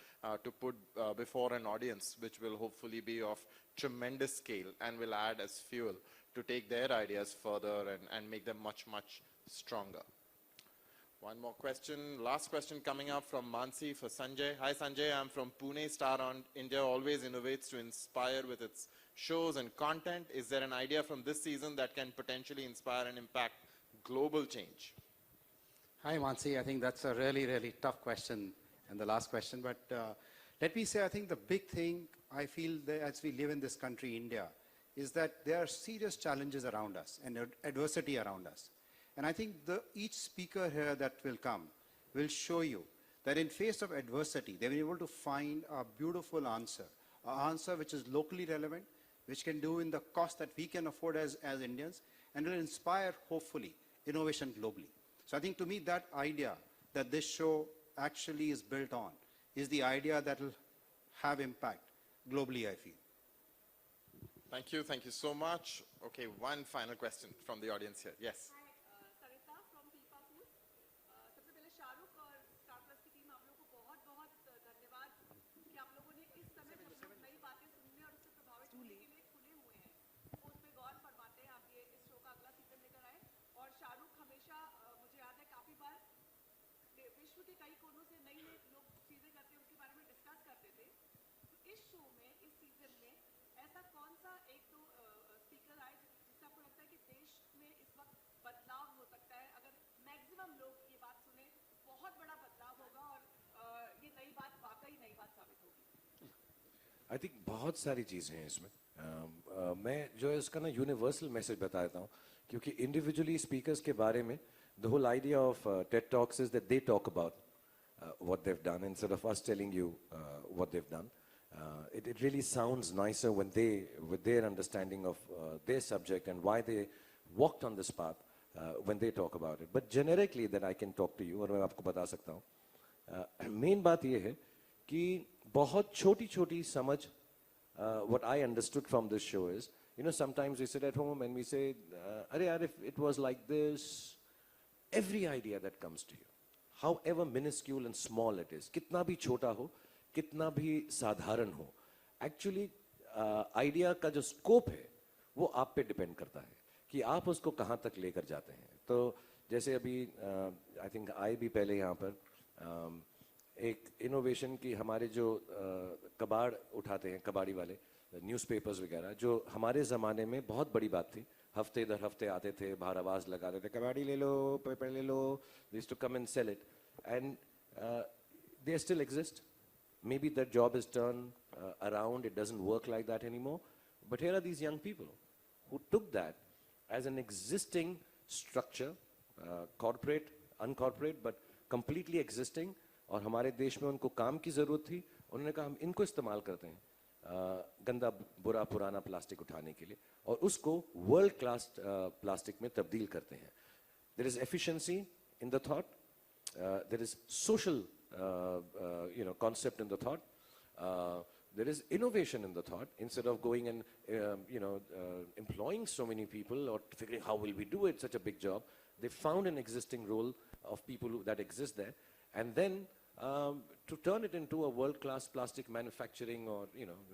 S3: to put before an audience, which will hopefully be of tremendous scale and will add as fuel to take their ideas further and make them much, much stronger. One more question, last question coming up from Mansi for Sanjay. Hi Sanjay, I'm from Pune. Star on India always innovates to inspire with its shows and content. Is there an idea from this season that can potentially inspire and impact global change?
S4: Hi, Mansi. I think that's a really, really tough question and the last question. But let me say, I think the big thing I feel that as we live in this country, India, is that there are serious challenges around us and adversity around us. And I think each speaker here that will come will show you that in face of adversity, they've been able to find a beautiful answer, an answer which is locally relevant, which can do in the cost that we can afford as Indians, and will inspire, hopefully, innovation globally. So I think to me that idea that this show actually is built on is the idea that will have impact globally, I feel.
S3: Thank you so much. Okay, one final question from the audience here. Yes.
S13: इस show में इस season में ऐसा कौन सा एक तो speaker आए जिससे आपको लगता है कि देश में इस वक्त बदलाव हो सकता है, अगर मैक्सिमम लोग ये बात सुने बहुत बड़ा बदलाव होगा और ये नई बात वाकई नई बात साबित होगी?
S1: आई थिंक बहुत सारी चीज़ें हैं इसमें। मैं जो है उसका ना यूनिवर्सल मैसेज बता देता हूँ, क्योंकि इंडिविजुअली स्पीकर्स के बारे में the whole idea of TED talks is that they talk about what they've done instead of us telling you what they've done. It really sounds nicer when they, with their understanding of their subject and why they walked on this path, when they talk about it. But generically that I can talk to you, और मैं आपको बता सकता हूँ, main बात ये है कि बहुत छोटी छोटी समझ, what I understood from this show is, you know, sometimes we sit at home and we say, अरे यार, if it was like this, every idea that comes to you, however minuscule and small it is, कितना भी छोटा हो, कितना भी साधारण हो, actually आइडिया का जो स्कोप है वो आप पे डिपेंड करता है कि आप उसको कहाँ तक लेकर जाते हैं। तो जैसे अभी आई थिंक आए भी पहले यहाँ पर एक इनोवेशन की, हमारे जो कबाड़ उठाते हैं, कबाड़ी वाले न्यूज़पेपर्स वगैरह, जो हमारे ज़माने में बहुत बड़ी बात थी, हफ्ते दर हफ्ते आते थे, बाहर आवाज़ लगाते थे, कबाड़ी ले लो, पेपर ले लो, they used to come and sell it, and they still exist. Maybe that job is turned around, it doesn't work like that anymore, but here are these young people who took that as an existing structure, corporate, uncorporate, but completely existing, और हमारे देश में उनको काम की ज़रूरत थी, उन्होंने कहा हम इनको इस्तेमाल करते हैं गंदा बुरा पुराना प्लास्टिक उठाने के लिए, और उसको वर्ल्ड क्लास प्लास्टिक में तब्दील करते हैं। There is efficiency in the thought, there is social concept in the thought, there is innovation in the thought. Instead of going and employing so many people or figuring how will we do it, such a big job, they found an existing role of people that exist there, and then to turn it into a world-class plastic manufacturing or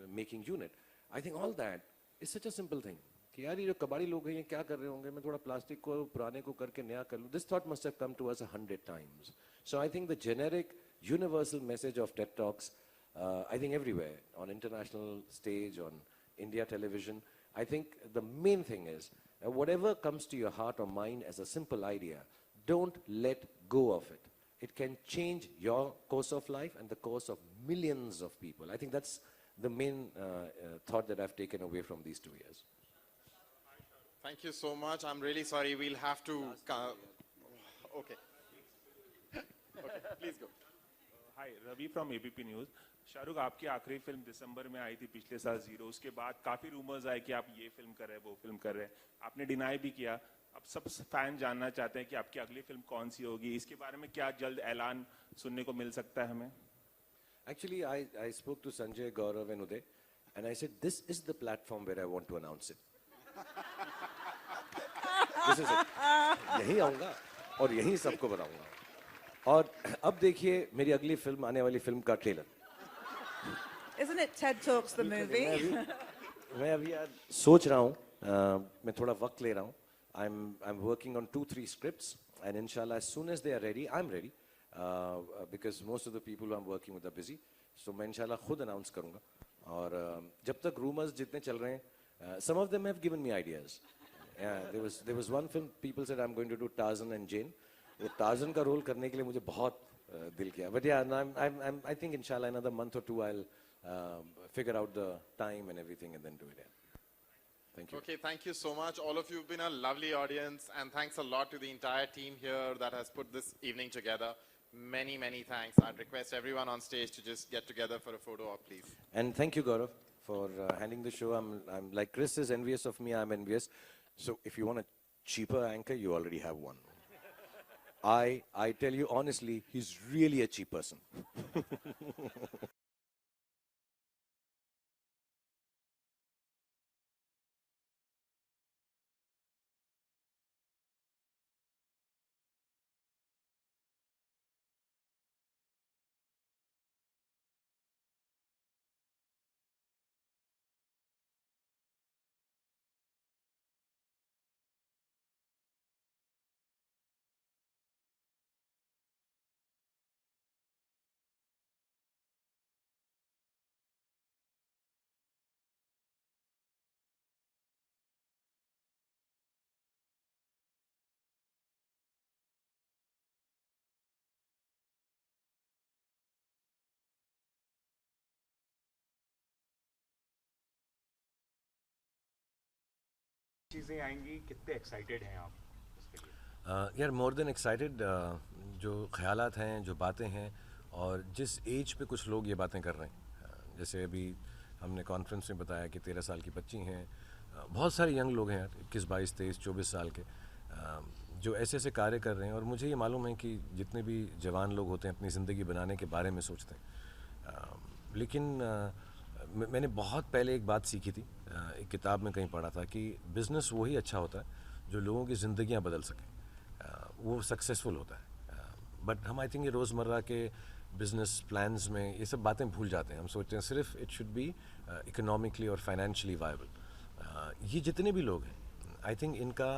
S1: making unit. I think all that is such a simple thing. कि यार ये जो कबाड़ी लोग हैं ये क्या कर रहे होंगे, मैं थोड़ा प्लास्टिक को पुराने को करके नया कर लूँ. This thought must have come to us 100 times. So I think the generic universal message of TED Talks, I think everywhere, on international stage, on India television, I think the main thing is, whatever comes to your heart or mind as a simple idea, don't let go of it. It can change your course of life and the course of millions of people. I think that's the main thought that I've taken away from these 2 years.
S3: Thank you so much. I'm really sorry. We'll have to... Okay. Okay, please go.
S14: Hi, Ravi from ABP News. Shahrukh, आपकी आखिरी film दिसंबर में आई थी पिछले साल, zero. उसके बाद काफी rumours आए कि आप ये फिल्म कर रहे हैं, वो फिल्म कर रहे हैं. आपने डिनाई भी किया. अब सब फैन जानना चाहते हैं कि आपकी अगली फिल्म कौन सी होगी. इसके बारे में क्या जल्द ऐलान सुनने को मिल सकता है हमें?
S1: Actually, I spoke to Sanjay, Gaurav and Uday, and I said, this is the platform where I want to announce it. This is it. यहीं आऊँगा और यहीं सबको बताऊँगा. और अब देखिए मेरी अगली फिल्म, आने वाली फिल्म का trailer.
S2: Isn't it TED Talks the movie?
S1: मैं अभी यार सोच रहा हूँ, मैं थोड़ा वक्त ले रहा हूँ. I'm working on 2-3 scripts, and inshallah as soon as they are ready, I'm ready, because most of the people who I'm working with are busy. So मैं inshallah खुद announce करूँगा. और जब तक rumors जितने चल रहे हैं, some of them have given me ideas. Yeah, there was one film people said I'm going to do Tarzan and Jane. वो Tarzan का रोल करने के लिए मुझे बहुत दिल किया. But yeah, I think inshallah another month or two I'll figure out the time and everything and then do it. Yeah. Thank you.
S3: Okay, thank you so much. All of you have been a lovely audience, and thanks a lot to the entire team here that has put this evening together. Many, many thanks. I'd request everyone on stage to just get together for a photo op, please.
S1: And thank you, Gaurav, for handling the show. I'm like Chris is envious of me, I'm envious. So if you want a cheaper anchor, you already have one. I tell you honestly, he's really a cheap person.
S15: चीज़ें आएंगी, कितने excited हैं आप उसके लिए?
S1: यार more than excited, जो ख्यालात हैं, जो बातें हैं, और जिस एज पे कुछ लोग ये बातें कर रहे हैं, जैसे अभी हमने कॉन्फ्रेंस में बताया कि 13 साल की बच्ची हैं, बहुत सारे यंग लोग हैं यार, 21, 22, 23, 24 साल के, जो ऐसे ऐसे कार्य कर रहे हैं। और मुझे ये मालूम है कि जितने भी जवान लोग होते हैं अपनी ज़िंदगी बनाने के बारे में सोचते हैं, लेकिन मैंने बहुत पहले एक बात सीखी थी, एक किताब में कहीं पढ़ा था कि बिज़नेस वही अच्छा होता है जो लोगों की ज़िंदगियां बदल सके, वो सक्सेसफुल होता है। बट हम आई थिंक ये रोज़मर्रा के बिज़नेस प्लान्स में ये सब बातें भूल जाते हैं। हम सोचते हैं सिर्फ इट शुड बी इकोनॉमिकली और फाइनेंशियली वायबल। ये जितने भी लोग हैं, आई थिंक इनका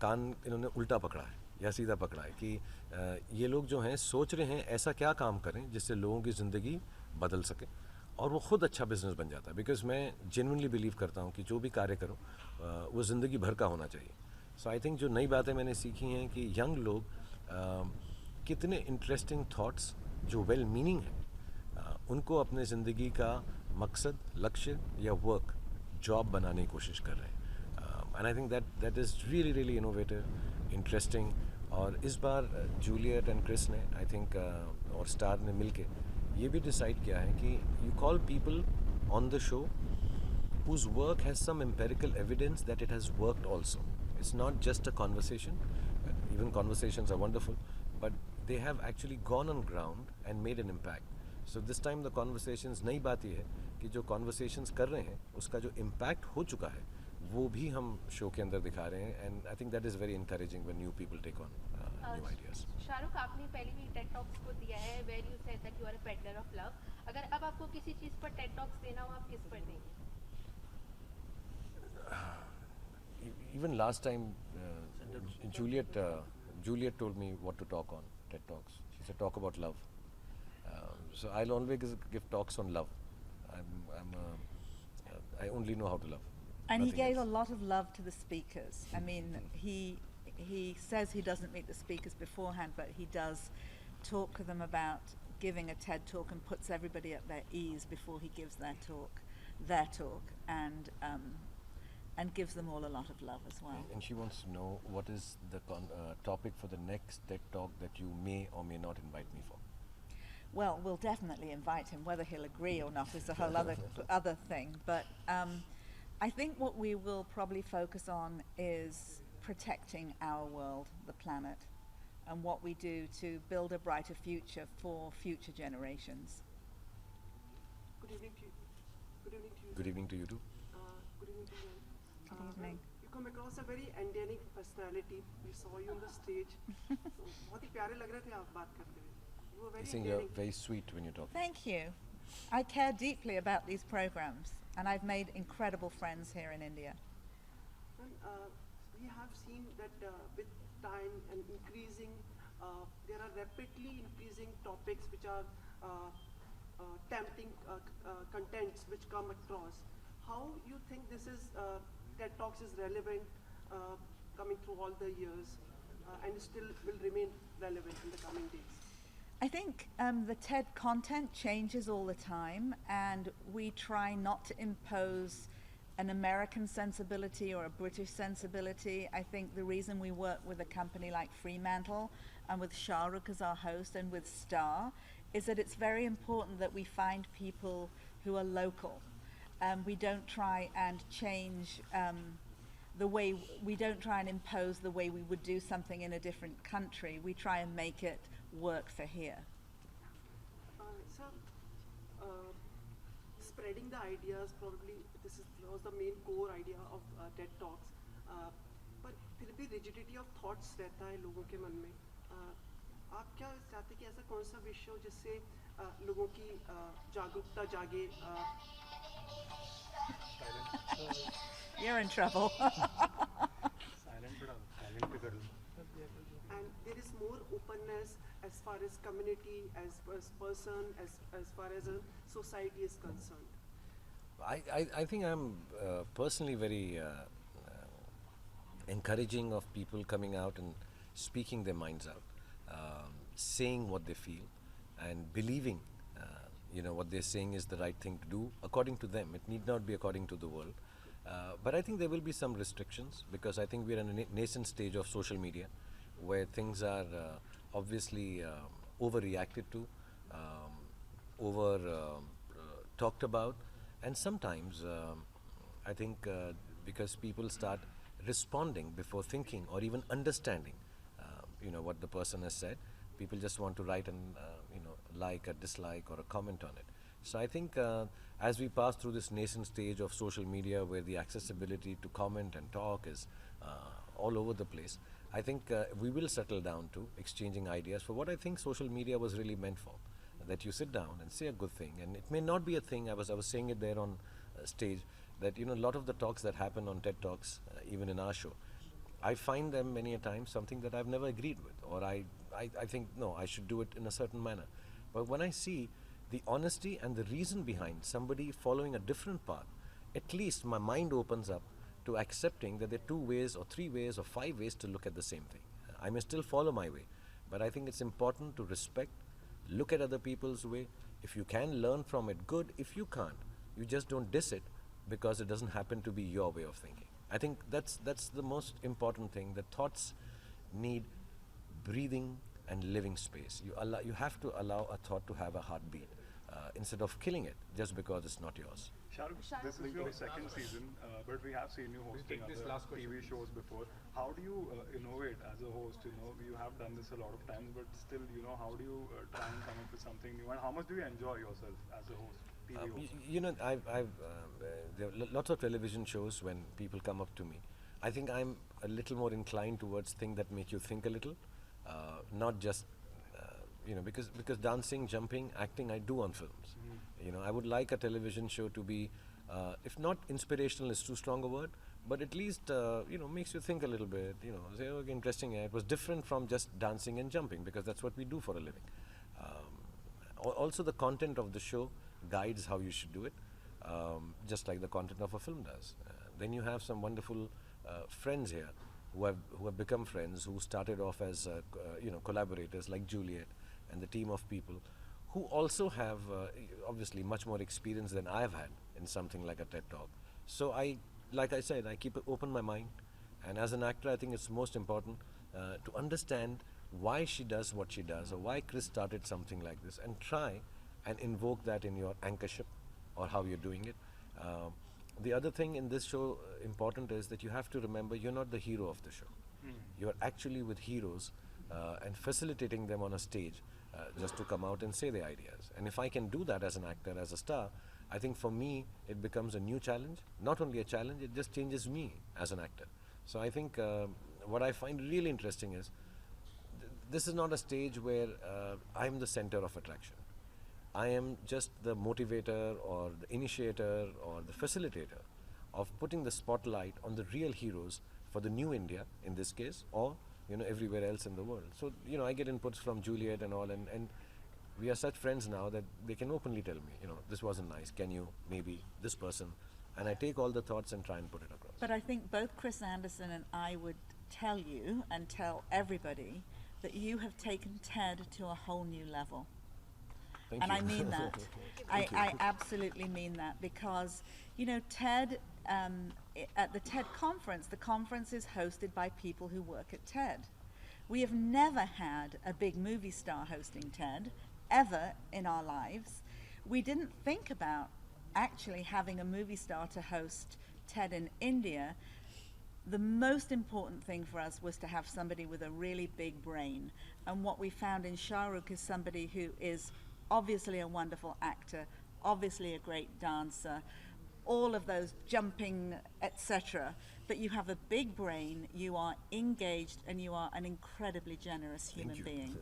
S1: कान इन्होंने उल्टा पकड़ा है या सीधा पकड़ा है कि ये लोग जो हैं सोच रहे हैं ऐसा क्या काम करें जिससे लोगों की ज़िंदगी बदल सके और वो खुद अच्छा बिजनेस बन जाता है। बिकॉज मैं जेन्युइनली बिलीव करता हूँ कि जो भी कार्य करो वो ज़िंदगी भर का होना चाहिए। सो आई थिंक जो नई बातें मैंने सीखी हैं कि यंग लोग कितने इंटरेस्टिंग थॉट्स जो वेल मीनिंग हैं उनको अपने ज़िंदगी का मकसद, लक्ष्य या वर्क, जॉब बनाने की कोशिश कर रहे हैं। And I think that is really really innovative, interesting. और इस बार जूलियट एंड क्रिस ने आई थिंक और स्टार ने मिलके ये भी डिसाइड किया है कि you call people on the show whose work has some empirical evidence that it has worked also. It's not just a conversation. Even conversations are wonderful, but they have actually gone on ground and made an impact. So this time the conversations, नई बात ये है कि जो conversations कर रहे हैं उसका जो impact हो चुका है वो भी हम शो के अंदर दिखा रहे हैं। And I think that is very encouraging when new people take on new ideas.
S12: Shahrukh, आपने पहले भी टेड टॉक्स को दिया है where you said that you are a peddler of love. अगर अब आपको किसी चीज़ पर टेड टॉक्स देना हो, आप किस पर देंगे?
S1: Even last time, Juliet told me what to talk on TED Talks. She said talk about love. So I'll always give talks on love. I only know how to love.
S2: And he
S1: Nothing
S2: gave
S1: else.
S2: a lot of love to the speakers. I mean, he says he doesn't meet the speakers beforehand, but he does talk to them about giving a TED talk and puts everybody at their ease before he gives their talk, and gives them all a lot of love as well.
S1: And she wants to know what is the topic for the next TED Talk that you may or may not invite me for.
S2: Well, we'll definitely invite him. Whether he'll agree or not is a whole other thing. But I think what we will probably focus on is protecting our world, the planet, and what we do to build a brighter future for future generations.
S13: Good evening to you. Good evening to you.
S1: Good evening to you too.
S13: Good evening to you.
S2: Good evening.
S13: You come across a very endearing personality. We saw you on the stage. So, बहुत ही प्यारे लग रहे थे आप बात करते हुए. You were
S1: I
S13: very
S1: think you're
S13: endearing.
S1: very sweet when you talk.
S2: Thank you. I care deeply about these programs, and I've made incredible friends here in India.
S13: And we have seen that with time and increasing, there are rapidly increasing topics which are tempting contents which come across. How you think this is TED Talks is relevant coming through all the years and still will remain relevant in the coming days?
S2: I think the TED content changes all the time, and we try not to impose an American sensibility or a British sensibility. I think the reason we work with a company like Fremantle and with Shah Rukh as our host and with Star is that it's very important that we find people who are local. We don't try and change the way, we don't try and impose the way we would do something in a different country. We try and make it work for here.
S13: Sir, spreading the ideas, probably this was the main core idea of TED Talks. पर फिर भी rigidity of thoughts रहता है लोगों के मन में. आप क्या चाहते हैं कि ऐसा कौन सा विषय हो जिससे लोगों की जागरूकता जागे?
S2: You're in trouble.
S13: And there is more openness as far as community, as person, as far as a society is concerned.
S1: I think I'm personally very encouraging of people coming out and speaking their minds out, saying what they feel and believing what they're saying is the right thing to do according to them. It need not be according to the world. But I think there will be some restrictions because I think we're in a nascent stage of social media where things are obviously overreacted to, over talked about, and sometimes I think because people start responding before thinking or even understanding, what the person has said, people just want to write and like a dislike or a comment on it. So I think as we pass through this nascent stage of social media where the accessibility to comment and talk is all over the place, I think we will settle down to exchanging ideas for what I think social media was really meant for. That you sit down and say a good thing, and it may not be a thing. I was saying it there on stage that a lot of the talks that happen on TED Talks, even in our show, I find them many a time something that I've never agreed with, or I think no, I should do it in a certain manner. But when I see the honesty and the reason behind somebody following a different path, at least my mind opens up to accepting that there are 2 ways or 3 ways or 5 ways to look at the same thing. I may still follow my way, but I think it's important to respect, look at other people's way. If you can learn from it, good. If you can't, you just don't diss it because it doesn't happen to be your way of thinking. I think that's the most important thing. The thoughts need breathing and living space. You have to allow a thought to have a heartbeat instead of killing it just because it's not yours.
S15: Shah Rukh, this is your second season, but we have seen you hosting other TV shows before. How do you innovate as a host? You have done this a lot of times, but still, how do you try and come up with something new? And how much do you enjoy yourself as a host, TV host?
S1: There are lots of television shows when people come up to me. I think I'm a little more inclined towards things that make you think a little, not just because dancing, jumping, acting, I do on films. I would like a television show to be, if not inspirational is too strong a word, but at least, makes you think a little bit, say, okay, interesting, it was different from just dancing and jumping, because that's what we do for a living. Also, the content of the show guides how you should do it, just like the content of a film does. Then you have some wonderful friends here who have become friends, who started off as collaborators like Juliet and the team of people who also have obviously much more experience than I've had in something like a TED Talk. So like I said, I keep open my mind, and as an actor I think it's most important to understand why she does what she does, or why Chris started something like this, and try and invoke that in your anchorship or how you're doing it. The other thing in this show important is that you have to remember you're not the hero of the show. You're actually with heroes and facilitating them on a stage just to come out and say their ideas. And if I can do that as an actor, as a star, I think for me it becomes a new challenge. Not only a challenge, it just changes me as an actor. So I think what I find really interesting is this is not a stage where I'm the center of attraction. I am just the motivator or the initiator or the facilitator of putting the spotlight on the real heroes for the new India in this case, or everywhere else in the world. So I get inputs from Juliet and all, and we are such friends now that they can openly tell me, this wasn't nice, can you maybe this person, and I take all the thoughts and try and put it across.
S2: But I think both Chris Anderson and I would tell you and tell everybody that you have taken TED to a whole new level.
S1: Thank
S2: and
S1: you.
S2: I mean that. I absolutely mean that, because TED, at the TED conference, the conference is hosted by people who work at TED. We have never had a big movie star hosting TED, ever in our lives. We didn't think about actually having a movie star to host TED in India. The most important thing for us was to have somebody with a really big brain. And what we found in Shah Rukh is somebody who is obviously a wonderful actor, obviously a great dancer, all of those jumping, etc. But you have a big brain, you are engaged, and you are an incredibly generous human being.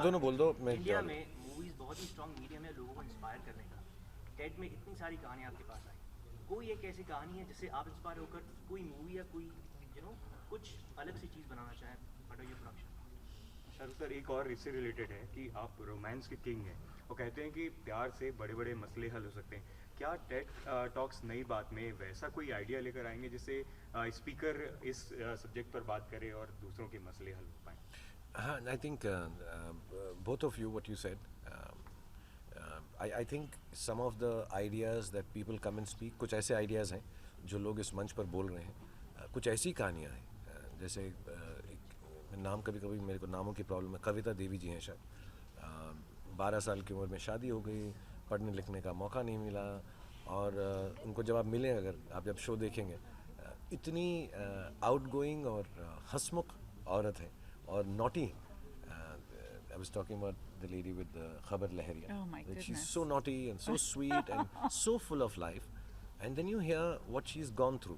S1: दोनों बोल दो, मैं
S16: India में movies बहुत ही strong medium है लोगों को inspire करने का। टेड में इतनी सारी कहानियां आपके पास आई, कोई एक ऐसी कहानी है जिससे आप इंस्पायर होकर कोई मूवी या कोई कुछ अलग सी चीज बनाना चाहें but your production?
S15: Shahrukh sir, एक और इससे रिलेटेड है कि आप रोमांस के किंग हैं और कहते हैं कि प्यार से बड़े बड़े मसले हल हो सकते हैं। क्या टेड टॉक्स नई बात में वैसा कोई आइडिया लेकर आएंगे जिससे स्पीकर इस सब्जेक्ट पर बात करे और दूसरों के मसले हल हो पाएं?
S1: I think both of you, what you said, I think some of the ideas that people come and speak, कुछ ऐसे ideas हैं जो लोग इस मंच पर बोल रहे हैं, कुछ ऐसी कहानियाँ हैं, जैसे नाम कभी मेरे को नामों की प्रॉब्लम है, कविता देवी जी हैं शायद, 12 साल की उम्र में शादी हो गई, पढ़ने लिखने का मौका नहीं मिला, और उनको जब आप मिलें, अगर आप जब शो देखेंगे, इतनी आउटगोइंग और हंसमुख औरत है और naughty. I was talking about the lady with the Khabar Lahariya.
S2: Oh my
S1: That
S2: goodness.
S1: she's so naughty and so sweet and so full of life. And then you hear what she's gone through.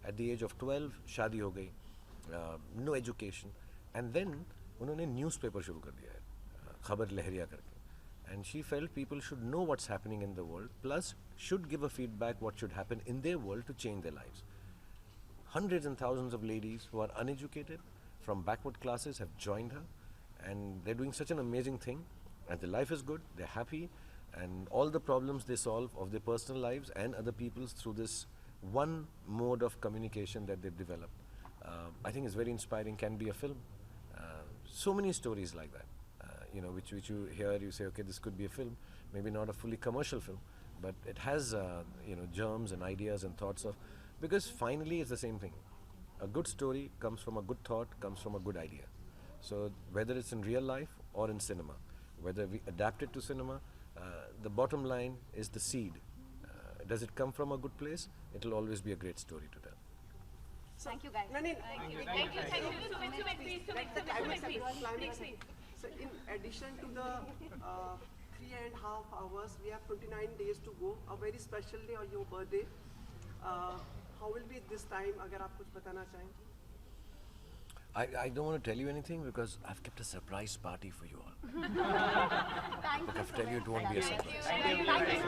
S1: At the age of 12, शादी हो गई, no education. And then उन्होंने newspaper शुरू कर दिया है, खबर लहरिया करके. And she felt people should know what's happening in the world, plus should give a feedback what should happen in their world to change their lives. Hundreds and thousands of ladies who are uneducated from backward classes have joined her, and they're doing such an amazing thing, and their life is good, they're happy, and all the problems they solve of their personal lives and other people's through this one mode of communication that they've developed. I think it's very inspiring, can be a film. So many stories like that, which you hear, you say, okay, this could be a film, maybe not a fully commercial film, but it has, germs and ideas and thoughts of, because finally it's the same thing. A good story comes from a good thought, comes from a good idea. So whether it's in real life or in cinema, whether we adapt it to cinema, the bottom line is the seed. Does it come from a good place? It will always be a great story to tell.
S13: Thank you, guys. Thank you. Please. So in addition to the 3.5 hours, we have 29 days to go. A very special day on your birthday. How will be this time? अगर आप कुछ बताना चाहें?
S1: I don't want to tell you anything because I've kept a surprise party for you all.
S13: Thank
S1: But
S13: you
S1: I have to tell you, it won't be a surprise.
S13: Thank you.